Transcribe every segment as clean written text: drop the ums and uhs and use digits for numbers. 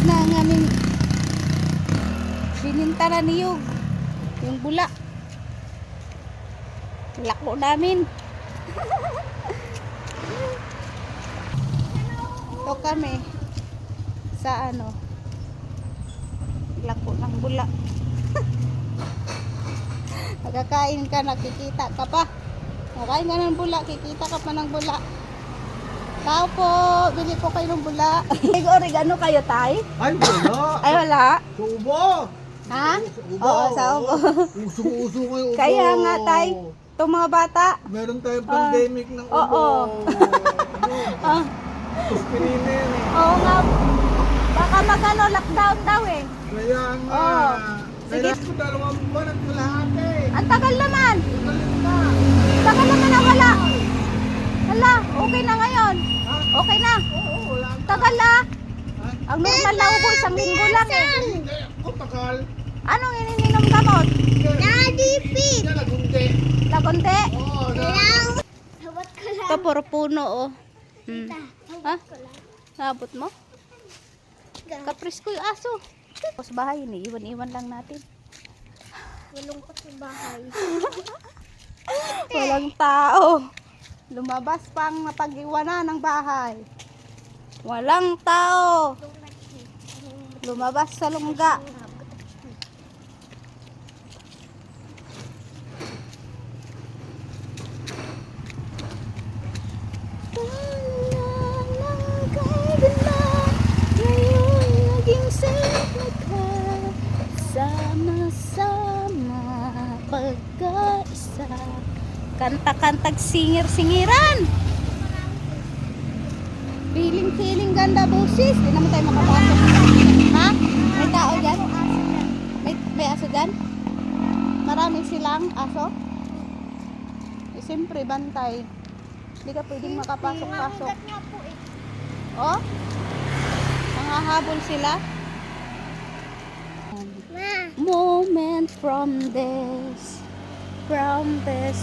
na ang aming bininta na niyog. Yung bula. Lako namin. Ito kami sa ano, lako ng bula. Nakakain ka, nakikita ka pa. Nakain ka ng bula, kikita ka pa ng bula. Tao po, bili po kayo ng bula. Oregano kayo, tay? Ay, wala. Ay, wala. Subo. Ha? Ubo. Oo, sa ubo. Uso-uso ngayon ubo. Kaya nga, tay. Itong mga bata. Meron tayong pandemic ng ubo. Oo. Ah. Tuspirina yan eh. Oo nga. Baka magano, lockdown daw eh. Kaya nga. Oo. Sige. Kailangan ko 2 buwan at kalahati. Ang tagal naman. Galit na. Tagal naman na wala. Hala, okay na ngayon. Ha? Okay na. Oo, wala na. Tagal ah. Ha? Ang normal na ubo, 1 linggo lang eh. Hindi. Ako, takal. Anong ininom gamot? Daddy Pete. Nagunti. Lagonte? Oo, Ito, puro puno oh. Ha? Nabot mo? Kapris ko yung aso. Sa bahay, iwan-iwan lang natin. Malungkot yung bahay. Walang tao. Lumabas pang napag-iwanan ng bahay. Walang tao. Lumabas sa lungga. Sama-sama pagkaisa. Kanta-kantag singer-singiran. Feeling ganda busis. Hindi naman tayo makapasok. Ha? May tao dyan? May aso dyan? Marami silang aso? Eh, siyempre, bantay. Hindi ka pwedeng makapasok-pasok. Oh? Nangahabol sila? Moment from this moment,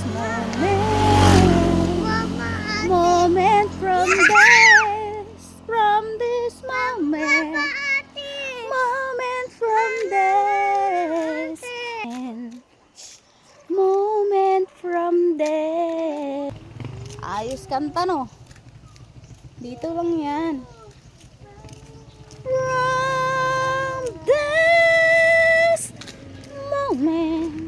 moment from this moment, moment from this, moment from this. Ayos kanta no? Dito lang yan. From this moment,